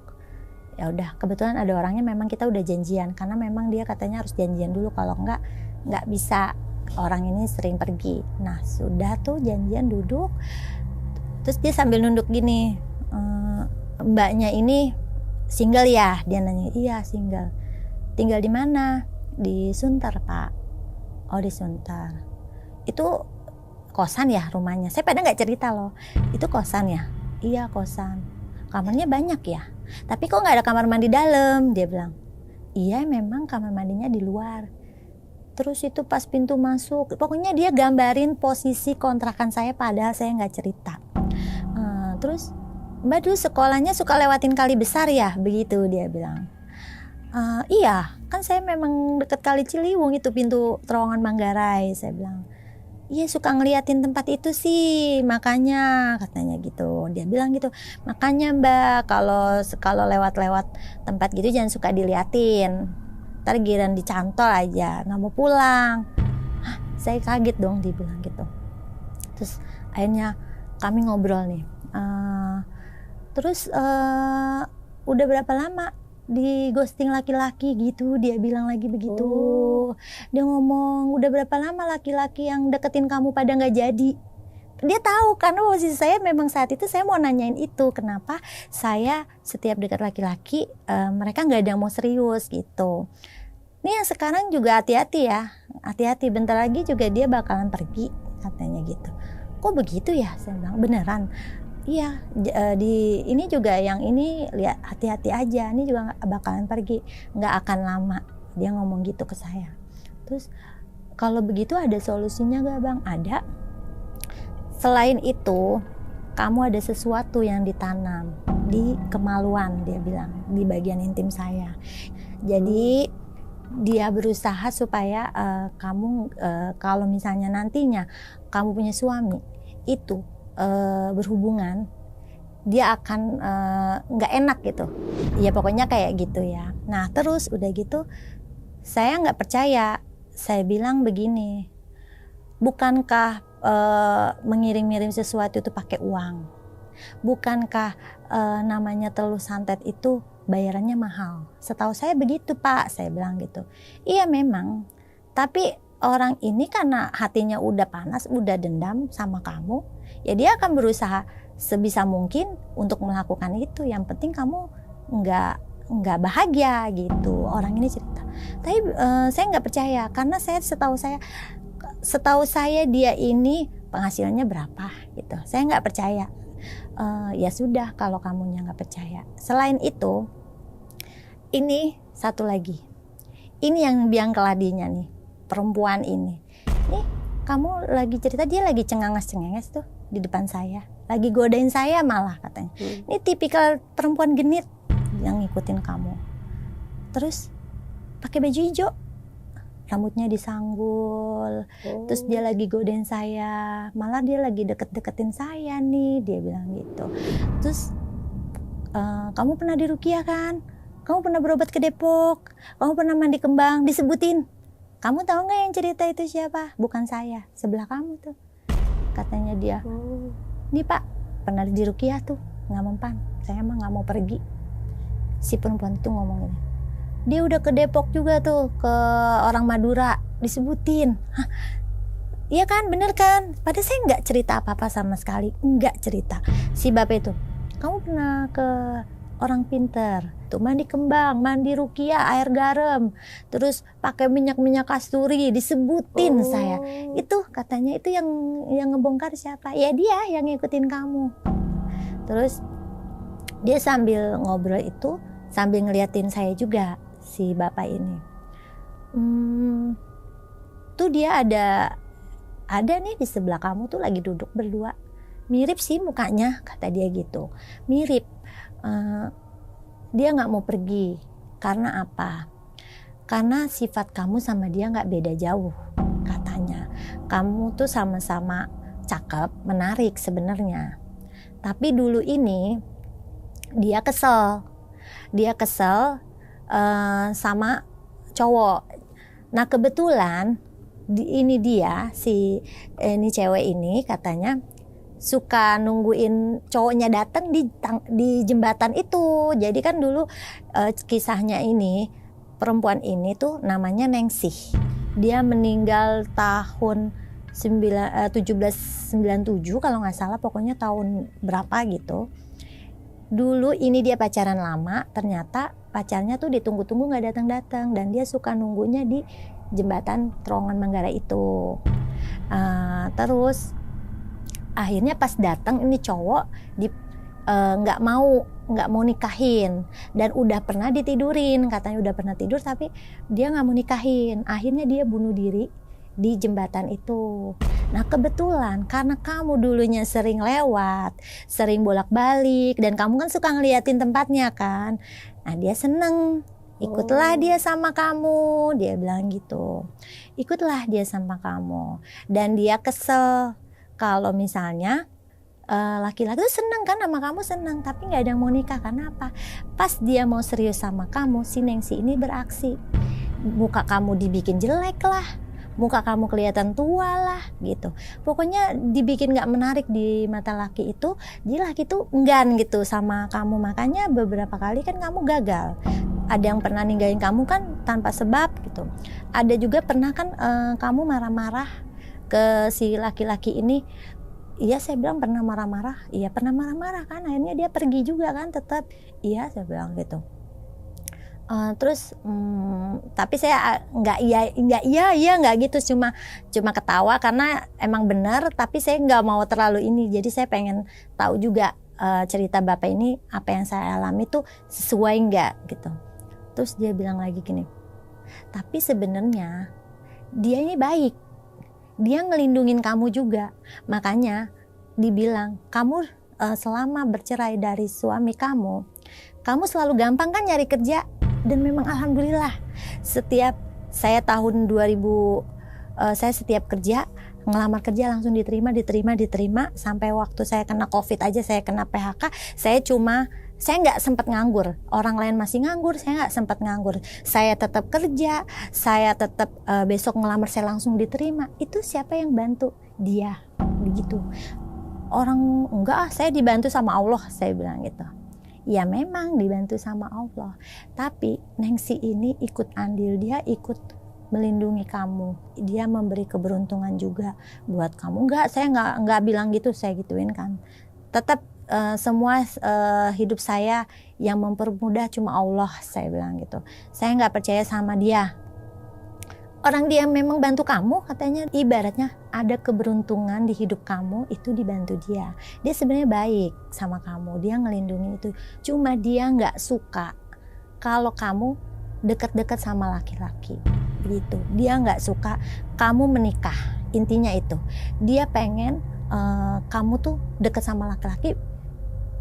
A: ya udah kebetulan ada orangnya, memang kita udah janjian karena memang dia katanya harus janjian dulu, kalau nggak bisa, orang ini sering pergi. Nah, sudah tuh janjian duduk. Terus dia sambil nunduk gini, mbaknya ini single ya? Dia nanya, iya single. Tinggal di mana? Di Sunter Pak. Oh di Sunter. Itu kosan ya rumahnya? Saya pada nggak cerita loh. Itu kosan ya? Iya kosan. Kamarnya banyak ya? Tapi kok nggak ada kamar mandi dalam? Dia bilang. Iya memang kamar mandinya di luar. Terus itu pas pintu masuk, pokoknya dia gambarin posisi kontrakan saya padahal saya nggak cerita. Terus Mbak dulu sekolahnya suka lewatin Kali Besar ya? Begitu dia bilang. Iya, kan saya memang deket Kali Ciliwung, itu pintu terowongan Manggarai. Saya bilang, iya suka ngeliatin tempat itu sih, makanya katanya gitu. Dia bilang gitu, makanya Mbak kalau lewat-lewat tempat gitu jangan suka diliatin. Ntar giliran dicantol aja, nggak mau pulang. Hah, saya kaget dong dibilang gitu. Terus akhirnya kami ngobrol nih. Terus udah berapa lama di ghosting laki-laki gitu, dia bilang lagi begitu. Dia ngomong udah berapa lama laki-laki yang deketin kamu pada nggak jadi. Dia tahu karena posisi saya memang saat itu saya mau nanyain itu, kenapa saya setiap dekat laki-laki mereka nggak ada yang mau serius gitu. Ini yang sekarang juga hati-hati ya, hati-hati bentar lagi juga dia bakalan pergi katanya gitu. Kok begitu ya? Saya bilang beneran. Iya, di ini juga yang ini lihat hati-hati aja, ini juga bakalan pergi, nggak akan lama. Dia ngomong gitu ke saya. Terus kalau begitu ada solusinya nggak Bang? Ada. Selain itu, kamu ada sesuatu yang ditanam di kemaluan, dia bilang, di bagian intim saya. Jadi dia berusaha supaya kamu kalau misalnya nantinya kamu punya suami itu berhubungan, dia akan nggak enak gitu. Ya pokoknya kayak gitu ya. Nah terus udah gitu, saya nggak percaya. Saya bilang begini, bukankah mengirim-ngirim sesuatu itu pakai uang? Bukankah namanya telur santet itu bayarannya mahal? Setahu saya begitu Pak, saya bilang gitu. Iya memang, tapi orang ini karena hatinya udah panas, udah dendam sama kamu, ya dia akan berusaha sebisa mungkin untuk melakukan itu. Yang penting kamu nggak bahagia gitu. Orang ini cerita. Tapi saya nggak percaya karena setahu saya dia ini penghasilannya berapa gitu. Saya nggak percaya. Ya sudah kalau kamunya nggak percaya. Selain itu, ini satu lagi. Ini yang biang keladinya nih, perempuan ini. Nih kamu lagi cerita dia lagi cengenges tuh di depan saya. Lagi godain saya malah katanya. Ini tipikal perempuan genit yang ngikutin kamu. Terus pakai baju hijau. Rambutnya disanggul, terus dia lagi godain saya, malah dia lagi deket-deketin saya nih, dia bilang gitu. Terus kamu pernah diruqyah kan? Kamu pernah berobat ke Depok? Kamu pernah mandi kembang? Disebutin. Kamu tahu nggak yang cerita itu siapa? Bukan saya, sebelah kamu tuh. Katanya dia, nih Pak, pernah diruqyah tuh, nggak mempan. Saya emang nggak mau pergi. Si perempuan itu ngomong gini. Dia udah ke Depok juga tuh, ke orang Madura, disebutin. Hah, iya kan, bener kan? Padahal saya nggak cerita apa-apa sama sekali, nggak cerita. Si bapak itu, kamu pernah ke orang pinter, tuh mandi kembang, mandi ruqyah, air garam, terus pakai minyak kasturi, disebutin saya. Itu katanya itu yang ngebongkar siapa? Ya dia yang ngikutin kamu. Terus dia sambil ngobrol itu, sambil ngeliatin saya juga. Si bapak ini, tuh dia ada nih di sebelah kamu tuh lagi duduk berdua, mirip sih mukanya, kata dia gitu, mirip. Dia nggak mau pergi karena apa? Karena sifat kamu sama dia nggak beda jauh, katanya. Kamu tuh sama-sama cakep, menarik sebenarnya. Tapi dulu ini dia kesel sama cowok. Nah kebetulan ini cewek ini katanya suka nungguin cowoknya datang di jembatan itu. Jadi kan dulu kisahnya ini, perempuan ini tuh namanya Nengsih. Dia meninggal tahun 1797 kalau nggak salah, pokoknya tahun berapa gitu. Dulu ini dia pacaran lama, ternyata pacarnya tuh ditunggu-tunggu nggak datang-datang, dan dia suka nunggunya di jembatan Terowongan Manggarai itu. Terus akhirnya pas datang ini cowok nggak mau nikahin, dan udah pernah ditidurin, katanya udah pernah tidur tapi dia nggak mau nikahin. Akhirnya dia bunuh diri di jembatan itu. Nah kebetulan karena kamu dulunya sering lewat, sering bolak-balik, dan kamu kan suka ngeliatin tempatnya kan. Nah dia seneng, ikutlah dia sama kamu, dia bilang gitu. Ikutlah dia sama kamu. Dan dia kesel kalau misalnya laki-laki tuh seneng kan sama kamu, seneng, tapi nggak ada yang mau nikah. Karena apa? Pas dia mau serius sama kamu, si Nengsi ini beraksi. Muka kamu dibikin jelek lah, muka kamu kelihatan tua lah gitu. Pokoknya dibikin gak menarik di mata laki itu. Jadi laki itu enggan gitu sama kamu. Makanya beberapa kali kan kamu gagal. Ada yang pernah ninggalin kamu kan tanpa sebab gitu. Ada juga pernah kan kamu marah-marah ke si laki-laki ini. Iya saya bilang pernah marah-marah. Iya pernah marah-marah kan. Akhirnya dia pergi juga kan tetap. Iya saya bilang gitu. Terus tapi saya nggak gitu, cuma ketawa karena emang benar, tapi saya nggak mau terlalu ini. Jadi saya pengen tahu juga cerita bapak ini apa yang saya alami tuh sesuai nggak gitu. Terus dia bilang lagi gini, tapi sebenarnya dia ini baik, dia ngelindungin kamu juga. Makanya dibilang kamu selama bercerai dari suami kamu selalu gampang kan nyari kerja. Dan memang alhamdulillah setiap saya tahun 2000 saya setiap kerja, ngelamar kerja langsung diterima sampai waktu saya kena COVID aja, saya kena PHK, saya nggak sempat nganggur. Orang lain masih nganggur, saya nggak sempat nganggur. Saya tetap kerja, saya tetap besok ngelamar saya langsung diterima. Itu siapa yang bantu? Dia, begitu. Orang enggak, saya dibantu sama Allah, saya bilang gitu. Ya memang dibantu sama Allah, tapi Nengsi ini ikut andil, dia ikut melindungi kamu, dia memberi keberuntungan juga buat kamu. Saya nggak bilang gitu, saya gituin kan. Tetap semua hidup saya yang mempermudah cuma Allah, saya bilang gitu. Saya nggak percaya sama dia. Orang dia memang bantu kamu, katanya ibaratnya ada keberuntungan di hidup kamu itu dibantu dia. Dia sebenarnya baik sama kamu, dia ngelindungi itu. Cuma dia nggak suka kalau kamu dekat-dekat sama laki-laki, gitu. Dia nggak suka kamu menikah, intinya itu. Dia pengen kamu tuh dekat sama laki-laki.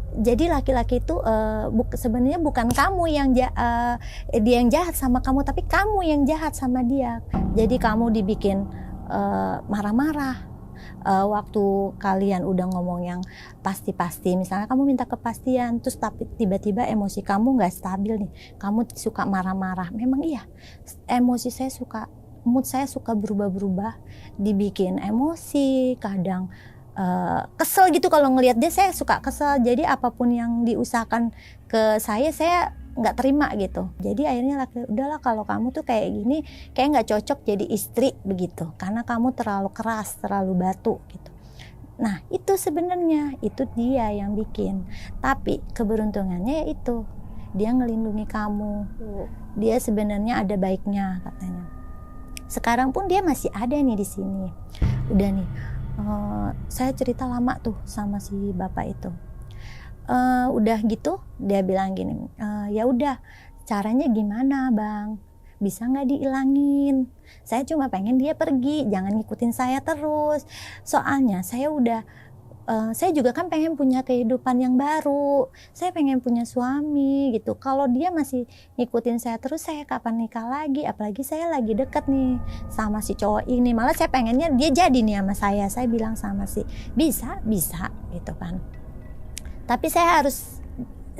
A: Jadi laki-laki itu sebenarnya bukan kamu yang dia yang jahat sama kamu, tapi kamu yang jahat sama dia. Jadi kamu dibikin marah-marah waktu kalian udah ngomong yang pasti-pasti. Misalnya kamu minta kepastian, terus tapi tiba-tiba emosi kamu nggak stabil nih. Kamu suka marah-marah. Memang iya, emosi saya suka, mood saya suka berubah-berubah, dibikin emosi, kadang kesel gitu kalau ngelihat dia, saya suka kesel. Jadi apapun yang diusahakan ke saya nggak terima gitu. Jadi akhirnya udahlah kalau kamu tuh kayak gini, kayak nggak cocok jadi istri begitu, karena kamu terlalu keras, terlalu batu gitu. Nah itu sebenarnya itu dia yang bikin. Tapi keberuntungannya ya itu, dia ngelindungi kamu. Dia sebenarnya ada baiknya katanya. Sekarang pun dia masih ada nih di sini. Udah nih. Saya cerita lama tuh sama si bapak itu. Udah gitu dia bilang gini, ya udah caranya gimana bang, bisa nggak dihilangin? Saya cuma pengen dia pergi, jangan ngikutin saya terus. Soalnya saya juga kan pengen punya kehidupan yang baru. Saya pengen punya suami gitu. Kalau dia masih ngikutin saya terus, saya kapan nikah lagi? Apalagi saya lagi deket nih sama si cowok ini. Malah saya pengennya dia jadi nih sama saya. Saya bilang sama si, bisa gitu kan. Tapi saya harus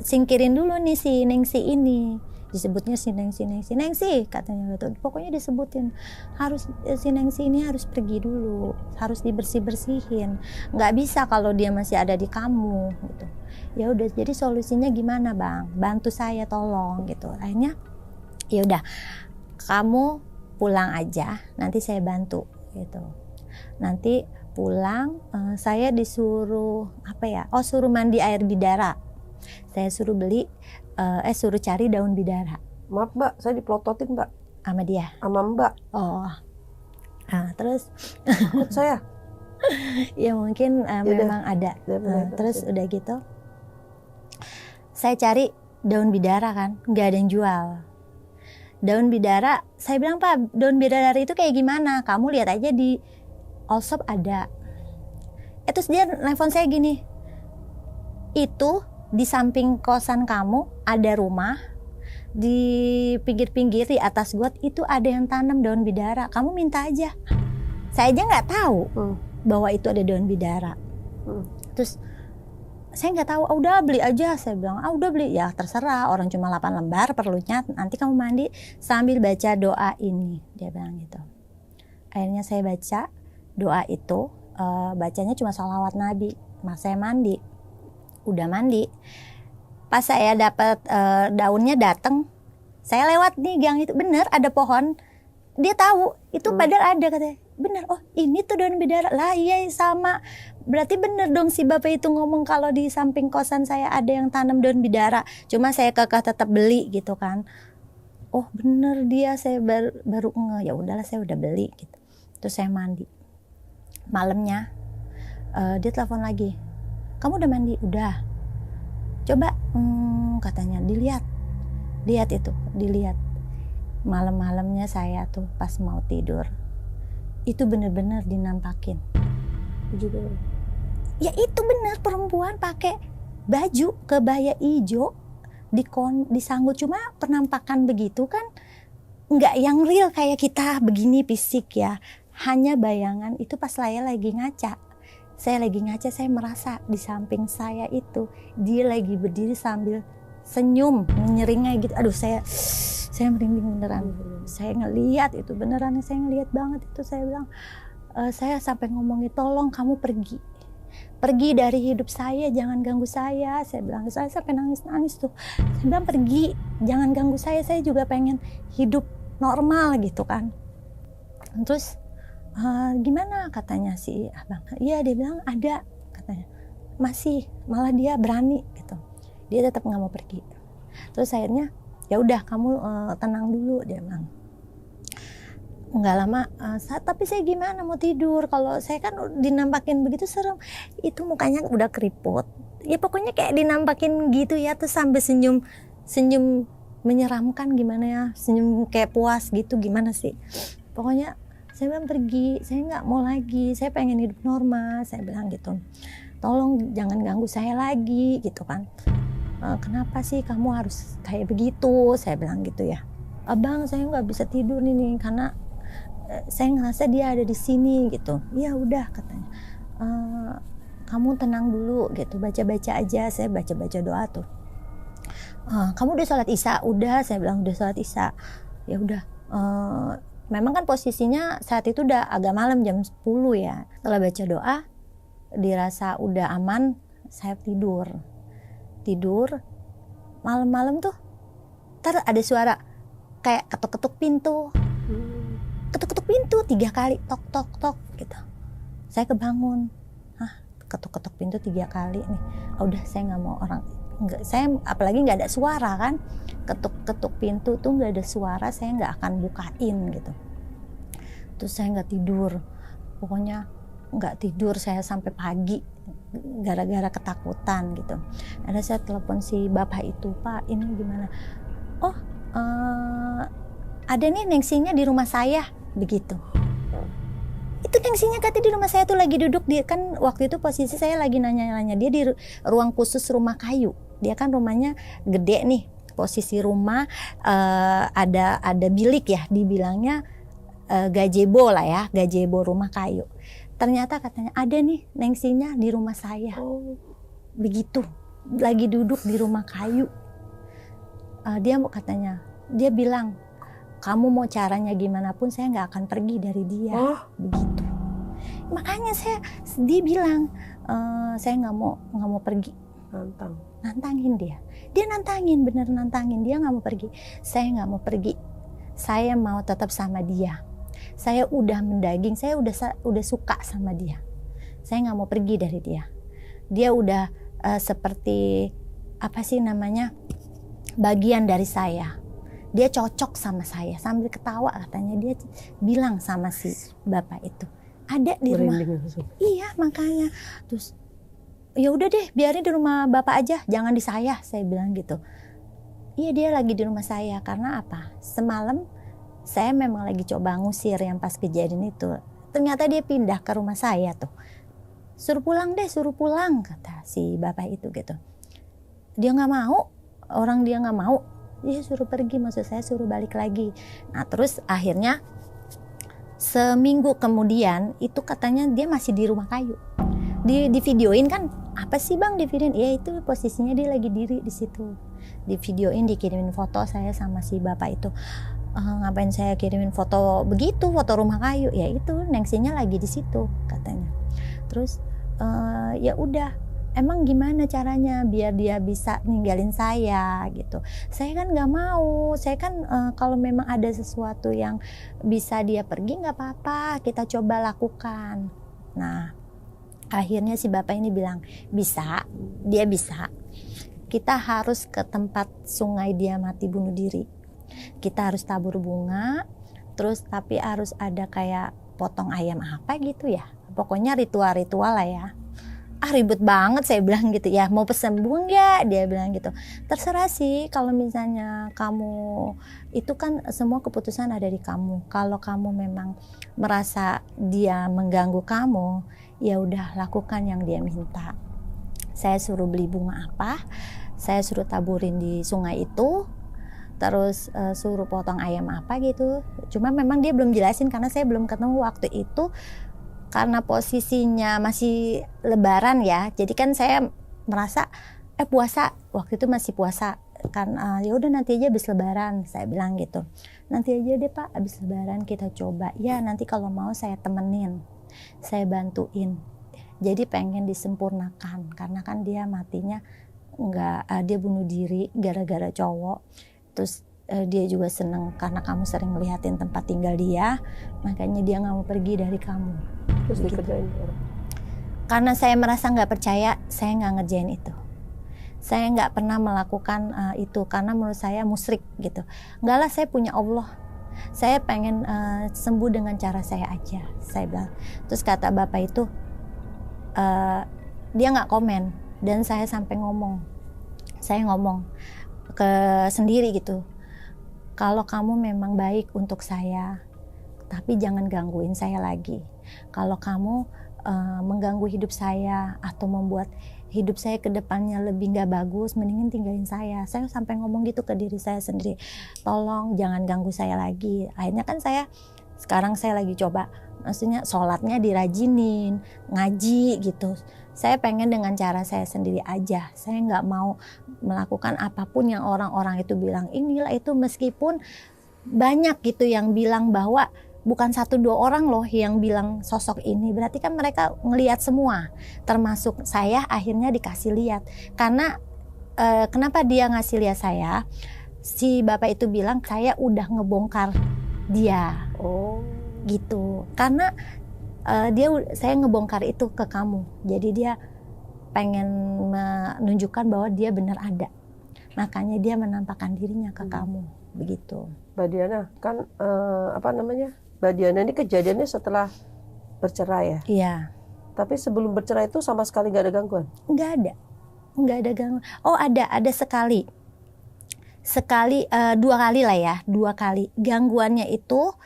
A: singkirin dulu nih si Nengsi ini. Disebutnya si Nengsi katanya gitu. Pokoknya disebutin harus si Nengsi ini harus pergi dulu, harus dibersih-bersihin. Nggak bisa kalau dia masih ada di kamu gitu. Ya udah, jadi solusinya gimana bang? Bantu saya tolong gitu. Akhirnya ya udah, kamu pulang aja, nanti saya bantu gitu. Nanti pulang saya disuruh suruh mandi air bidara. Saya suruh suruh cari daun bidara.
B: Maaf mbak, saya dipelototin mbak.
A: Sama dia?
B: Sama mbak.
A: Oh. Nah, terus
B: takut saya.
A: Ya mungkin memang ada. Terus udah gitu, saya cari daun bidara kan, nggak ada yang jual. Daun bidara, saya bilang Pak, daun bidara itu kayak gimana? Kamu lihat aja di Allshop ada. Terus dia nelfon saya gini, itu di samping kosan kamu ada rumah, di pinggir-pinggir di atas got itu ada yang tanam daun bidara, kamu minta aja. Saya aja nggak tahu bahwa itu ada daun bidara. Terus saya nggak tahu, udah beli aja, saya bilang udah beli, ya terserah, orang cuma 8 lembar perlunya, nanti kamu mandi sambil baca doa ini, dia bilang gitu. Akhirnya saya baca doa itu, bacanya cuma sholawat Nabi. Mas saya mandi, udah mandi, pas saya dapat daunnya datang, saya lewat nih gang itu, bener ada pohon, dia tahu itu padahal ada, katanya bener, oh ini tuh daun bidara. Lah iya sama, berarti bener dong si bapak itu ngomong kalau di samping kosan saya ada yang tanam daun bidara, cuma saya kekeh tetap beli gitu kan. Oh bener dia, saya baru nge, ya udahlah saya udah beli gitu. Terus saya mandi, malamnya dia telepon lagi, kamu udah mandi? Udah. Coba katanya dilihat malam-malamnya saya tuh pas mau tidur itu bener-bener dinampakin. Ya itu bener, perempuan pakai baju kebaya hijau disanggut, cuma penampakan begitu kan nggak yang real kayak kita begini fisik ya, hanya bayangan. Itu pas saya lagi ngaca, saya merasa di samping saya itu dia lagi berdiri sambil senyum menyeringai gitu. Aduh saya merinding beneran. Saya ngelihat itu beneran, saya ngelihat banget itu. Saya bilang, saya sampai ngomongin tolong kamu pergi dari hidup saya, jangan ganggu saya. Saya bilang, saya sampai nangis tuh. Saya bilang pergi, jangan ganggu saya juga pengen hidup normal gitu kan. Terus gimana katanya si abang? Iya, dia bilang ada katanya. malah dia berani gitu. Dia tetap nggak mau pergi. Terus akhirnya ya udah kamu tenang dulu, dia bilang. Nggak lama, tapi saya gimana mau tidur, kalau saya kan dinampakin begitu serem. Itu mukanya udah keriput, ya pokoknya kayak dinampakin gitu ya, terus sampai senyum menyeramkan gimana ya, senyum kayak puas gitu, gimana sih. Pokoknya saya bilang pergi, saya nggak mau lagi, saya pengen hidup normal, saya bilang gitu. Tolong jangan ganggu saya lagi gitu kan. Kenapa sih kamu harus kayak begitu, saya bilang gitu ya. Abang, saya nggak bisa tidur nih karena saya ngerasa dia ada di sini gitu. Ya udah katanya, kamu tenang dulu gitu, baca-baca aja. Saya baca-baca doa tuh. Kamu udah sholat isya? Udah, saya bilang udah sholat isya. Ya udah. Memang kan posisinya saat itu udah agak malam, jam 10 ya. Setelah baca doa, dirasa udah aman, saya tidur. Malam-malam tuh, ntar ada suara kayak ketuk-ketuk pintu. Ketuk-ketuk pintu 3 kali, tok tok tok gitu. Saya kebangun, ketuk-ketuk pintu 3 kali nih. Udah, saya nggak mau orang, saya apalagi nggak ada suara kan, ketuk-ketuk pintu tuh nggak ada suara, saya nggak akan bukain gitu. Terus saya nggak tidur, pokoknya nggak tidur saya sampai pagi gara-gara ketakutan gitu. Ada saya telepon si bapak itu, Pak ini gimana? Ada nih nengsinya di rumah saya. Begitu. Itu nengsinya katanya di rumah saya tuh lagi duduk, dia kan waktu itu posisi saya lagi nanya-nanya, dia di ruang khusus rumah kayu. Dia kan rumahnya gede nih, posisi rumah ada bilik ya, dibilangnya gazebo lah ya, gazebo rumah kayu. Ternyata katanya ada nih nengsinya di rumah saya. Begitu, lagi duduk di rumah kayu. Dia bilang, kamu mau caranya gimana pun saya nggak akan pergi dari dia. Begitu. Makanya dia bilang, saya nggak mau pergi. Nantangin dia nantangin, bener nantangin, dia nggak mau pergi. Saya nggak mau pergi, saya mau tetap sama dia. Saya udah mendaging, saya udah suka sama dia. Saya nggak mau pergi dari dia. Dia udah seperti apa sih namanya, bagian dari saya. Dia cocok sama saya, sambil ketawa katanya, dia bilang sama si bapak itu, ada di rumah. Iya, makanya. Terus ya udah deh, biarin di rumah bapak aja, jangan di saya bilang gitu. Iya, dia lagi di rumah saya karena apa? Semalam saya memang lagi coba ngusir yang pas kejadian itu. Ternyata dia pindah ke rumah saya tuh. Suruh pulang kata si bapak itu gitu. Dia nggak mau, orang dia nggak mau. Dia suruh pergi, maksud saya suruh balik lagi. Nah terus akhirnya seminggu kemudian itu katanya dia masih di rumah kayu. Di videoin kan, apa sih bang di videoin? Ya itu posisinya dia lagi diri di situ. Di videoin, dikirimin foto saya sama si bapak itu. Ngapain saya kirimin foto begitu, foto rumah kayu? Ya itu nengsinya lagi di situ katanya. Terus ya udah. Emang gimana caranya biar dia bisa ninggalin saya gitu. Saya kan nggak mau, saya kan kalau memang ada sesuatu yang bisa dia pergi nggak apa-apa, kita coba lakukan. Nah akhirnya si bapak ini bilang, dia bisa. Kita harus ke tempat sungai dia mati bunuh diri. Kita harus tabur bunga, terus tapi harus ada kayak potong ayam apa gitu ya. Pokoknya ritual-ritual lah ya. Ribet banget, saya bilang gitu ya, mau pesen bunga nggak, dia bilang gitu. Terserah sih, kalau misalnya kamu, itu kan semua keputusan ada di kamu. Kalau kamu memang merasa dia mengganggu kamu, ya udah lakukan yang dia minta. Saya suruh beli bunga apa, saya suruh taburin di sungai itu, terus suruh potong ayam apa gitu. Cuma memang dia belum jelasin karena saya belum ketemu waktu itu. Karena posisinya masih lebaran ya, jadi kan saya merasa puasa, waktu itu masih puasa kan, ya udah nanti aja habis lebaran, saya bilang gitu. Nanti aja deh Pak, habis lebaran kita coba. Ya nanti kalau mau saya temenin, saya bantuin. Jadi pengen disempurnakan karena kan dia matinya dia bunuh diri gara-gara cowok. Terus dia juga seneng karena kamu sering ngeliatin tempat tinggal dia, makanya dia nggak mau pergi dari kamu.
B: Terus dikerjain
A: Karena saya merasa nggak percaya, saya nggak ngerjain itu. Saya nggak pernah melakukan itu karena menurut saya musyrik gitu. Enggak lah, saya punya Allah. Saya pengen sembuh dengan cara saya aja, saya bilang. Terus kata bapak itu, dia nggak komen dan saya sampai ngomong. Saya ngomong ke sendiri gitu. Kalau kamu memang baik untuk saya, tapi jangan gangguin saya lagi. Kalau kamu mengganggu hidup saya atau membuat hidup saya ke depannya lebih nggak bagus, mendingin tinggalin saya. Saya sampai ngomong gitu ke diri saya sendiri. Tolong jangan ganggu saya lagi. Akhirnya kan sekarang saya lagi coba, maksudnya sholatnya dirajinin, ngaji gitu. Saya pengen dengan cara saya sendiri aja. Saya nggak mau melakukan apapun yang orang-orang itu bilang. Inilah itu, meskipun banyak gitu yang bilang bahwa bukan 1-2 orang loh yang bilang sosok ini. Berarti kan mereka ngelihat semua. Termasuk saya akhirnya dikasih lihat. Karena kenapa dia ngasih lihat saya? Si bapak itu bilang saya udah ngebongkar dia. Oh. Gitu. Karena saya ngebongkar itu ke kamu. Jadi dia pengen menunjukkan bahwa dia benar ada. Makanya dia menampakkan dirinya ke kamu. Begitu.
B: Mbak Diana, kan Mbak Diana ini kejadiannya setelah bercerai ya?
A: Iya.
B: Tapi sebelum bercerai itu sama sekali nggak ada gangguan?
A: Nggak ada gangguan. Oh ada sekali. 2 kali lah ya, 2 kali. Gangguannya itu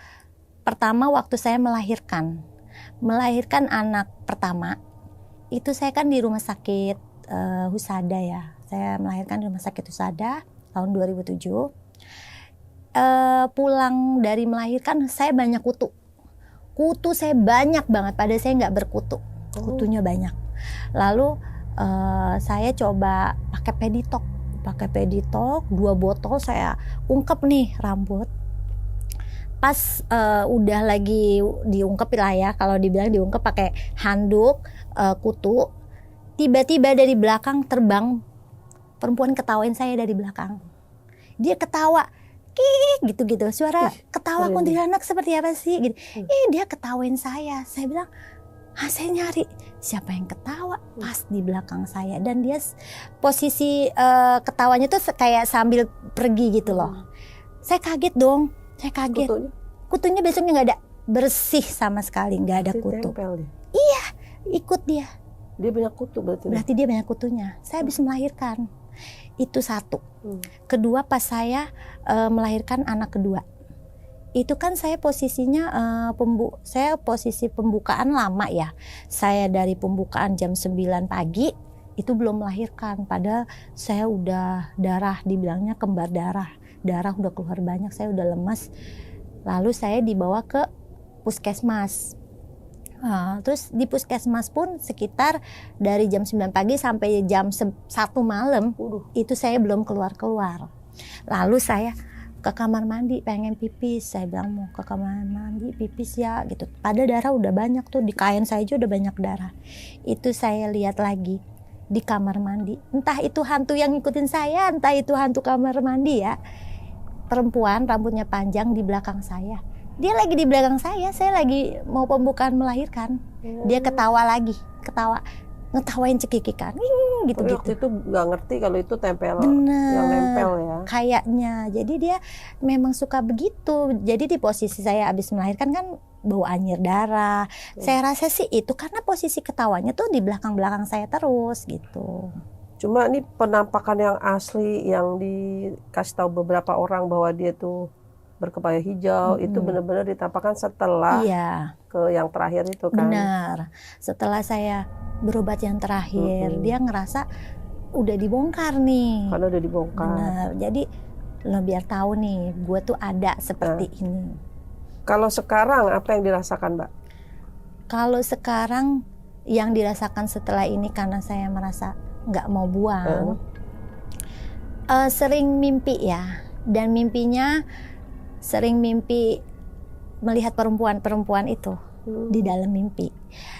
A: pertama waktu saya melahirkan anak pertama. Itu saya kan di rumah sakit Husada ya. Saya melahirkan di rumah sakit Husada tahun 2007. Pulang dari melahirkan saya banyak kutu saya banyak banget, padahal saya nggak berkutu, kutunya banyak. Lalu saya coba pakai peditok 2 botol, saya ungkep nih rambut. Pas udah lagi diungkep lah ya, kalau dibilang diungkep pakai handuk kutu, tiba-tiba dari belakang terbang perempuan, ketawain saya dari belakang. Dia ketawa gitu suara ketawa kuntilanak seperti apa sih gitu. Dia ketawain saya bilang, saya nyari siapa yang ketawa, pas di belakang saya, dan dia posisi ketawanya tuh kayak sambil pergi gitu loh. Saya kaget dong, kutunya besoknya nggak ada, bersih sama sekali, nggak ada kutu. Iya, ikut dia
B: banyak kutu berarti
A: dia banyak kutunya. Saya habis melahirkan. Itu 1. Kedua, pas saya melahirkan anak kedua, itu kan saya posisinya saya posisi pembukaan lama ya. Saya dari pembukaan jam 9 pagi itu belum melahirkan, padahal saya udah darah, dibilangnya kembar darah udah keluar banyak, saya udah lemas. Lalu saya dibawa ke puskesmas. Terus di puskesmas pun sekitar dari jam 9 pagi sampai jam 1 malam itu saya belum keluar. Lalu saya ke kamar mandi pengen pipis, saya bilang mau ke kamar mandi pipis ya gitu. Padahal darah udah banyak tuh, di kain saya aja udah banyak darah. Itu saya lihat lagi di kamar mandi, entah itu hantu yang ngikutin saya, entah itu hantu kamar mandi ya. Perempuan rambutnya panjang di belakang saya. Dia lagi di belakang saya lagi mau pembukaan melahirkan. Dia ketawa, ngetawain cekikikan, gitu.
B: Waktu itu nggak ngerti kalau itu tempel.
A: Bener,
B: yang nempel ya.
A: Kayaknya, jadi dia memang suka begitu. Jadi di posisi saya habis melahirkan kan bau anyir darah. Saya rasa sih itu karena posisi ketawanya tuh di belakang saya terus gitu.
B: Cuma ini penampakan yang asli yang dikasih tahu beberapa orang bahwa dia tuh berkebaya hijau, itu benar-benar ditampakkan setelah ke yang terakhir itu kan.
A: Benar. Setelah saya berobat yang terakhir, dia ngerasa udah dibongkar nih.
B: Karena udah dibongkar.
A: Benar. Jadi lo biar tahu nih, gue tuh ada seperti ini.
B: Kalau sekarang apa yang dirasakan, Mbak?
A: Kalau sekarang yang dirasakan setelah ini karena saya merasa nggak mau buang, sering mimpi ya, dan mimpinya sering mimpi melihat perempuan itu di dalam mimpi.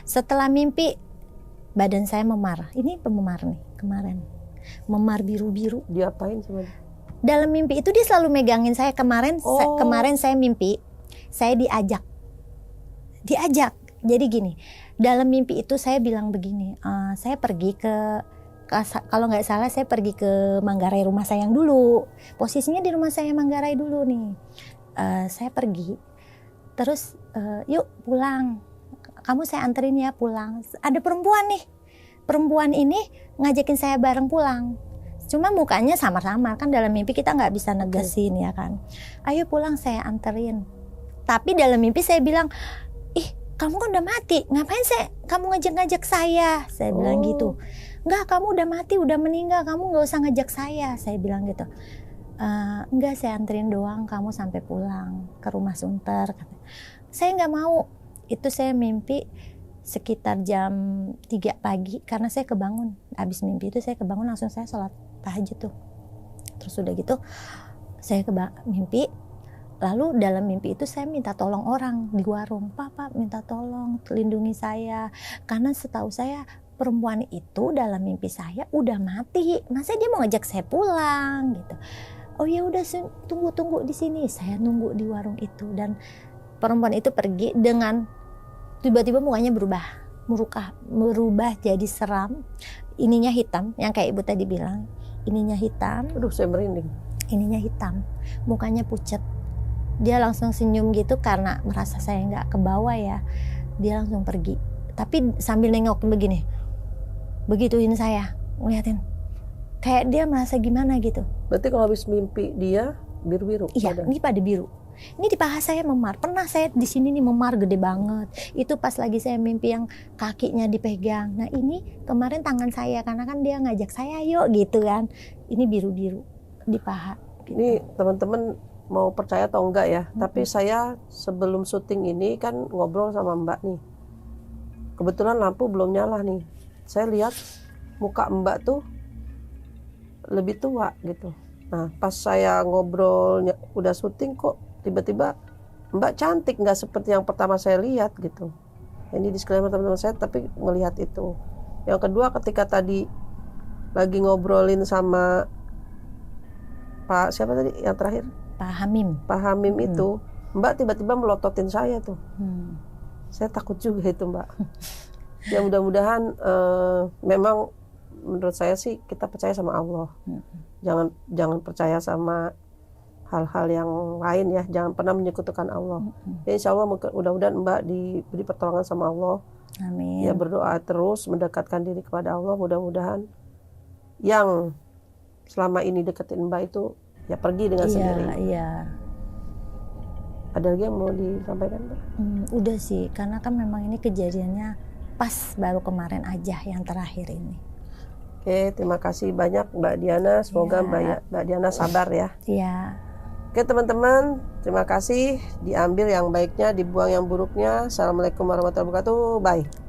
A: Setelah mimpi badan saya memar. Ini memar nih kemarin. Memar biru-biru.
B: Diapain sama dia?
A: Dalam mimpi itu dia selalu megangin saya. Kemarin saya mimpi, saya diajak. Jadi gini, dalam mimpi itu saya bilang begini, saya pergi kalau nggak salah saya pergi ke Manggarai, rumah saya yang dulu. Posisinya di rumah saya Manggarai dulu nih. Saya pergi, terus yuk pulang. Kamu saya anterin ya pulang. Ada perempuan nih. Perempuan ini ngajakin saya bareng pulang. Cuma mukanya samar-samar, kan dalam mimpi kita nggak bisa negesin ya kan. Ayo pulang saya anterin. Tapi dalam mimpi saya bilang, ih kamu kan udah mati, ngapain kamu ngajak-ngajak saya? Saya bilang gitu. Enggak, kamu udah mati, udah meninggal, kamu nggak usah ngajak saya bilang gitu. Enggak, saya anterin doang, kamu sampai pulang ke rumah Sunter. Saya nggak mau. Itu saya mimpi sekitar jam 3 pagi karena saya kebangun. Habis mimpi itu saya kebangun, langsung saya sholat tahajud tuh. Terus udah gitu saya mimpi. Lalu dalam mimpi itu saya minta tolong orang di warung, Pak minta tolong lindungi saya, karena setahu saya perempuan itu dalam mimpi saya udah mati, masa dia mau ngajak saya pulang gitu. Oh ya udah, tunggu di sini. Saya nunggu di warung itu, dan perempuan itu pergi dengan tiba-tiba mukanya berubah jadi seram, ininya hitam, yang kayak ibu tadi bilang, ininya hitam.
B: Aduh, saya merinding.
A: Ininya hitam, mukanya pucat. Dia langsung senyum gitu karena merasa saya nggak ke bawah ya. Dia langsung pergi. Tapi sambil nengok begini, begituin saya, ngeliatin. Kayak dia merasa gimana gitu.
B: Berarti kalau habis mimpi dia biru-biru?
A: Iya, ini pada biru. Ini di paha saya memar. Pernah saya di sini nih memar gede banget. Itu pas lagi saya mimpi yang kakinya dipegang. Nah ini kemarin tangan saya, karena kan dia ngajak saya yuk gitu kan. Ini biru-biru di paha. Gitu.
B: Ini teman-teman mau percaya atau enggak ya, tapi saya sebelum syuting ini kan ngobrol sama Mbak nih. Kebetulan lampu belum nyala nih. Saya lihat muka Mbak tuh lebih tua gitu. Nah pas saya ngobrol udah syuting kok tiba-tiba Mbak cantik, nggak seperti yang pertama saya lihat gitu. Ini disclaimer teman-teman saya, tapi melihat itu. Yang kedua, ketika tadi lagi ngobrolin sama Pak siapa tadi yang terakhir? Pak Hamim itu, Mbak tiba-tiba melototin saya tuh. Saya takut juga itu Mbak. Ya mudah-mudahan memang menurut saya sih kita percaya sama Allah. Jangan percaya sama hal-hal yang lain ya. Jangan pernah menyekutukan Allah. Ya, insya Allah mudah-mudahan Mbak diberi pertolongan sama Allah.
A: Amin.
B: Ya berdoa terus, mendekatkan diri kepada Allah. Mudah-mudahan yang selama ini deketin Mbak itu ya pergi dengan sendiri.
A: Iya.
B: Ada lagi yang mau disampaikan Mbak?
A: Udah sih, karena kan memang ini kejadiannya pas baru kemarin aja yang terakhir ini.
B: Oke, terima kasih banyak Mbak Diana. Semoga Mbak Diana sabar ya.
A: Iya.
B: Oke teman-teman, terima kasih. Diambil yang baiknya, dibuang yang buruknya. Assalamualaikum warahmatullahi wabarakatuh. Bye.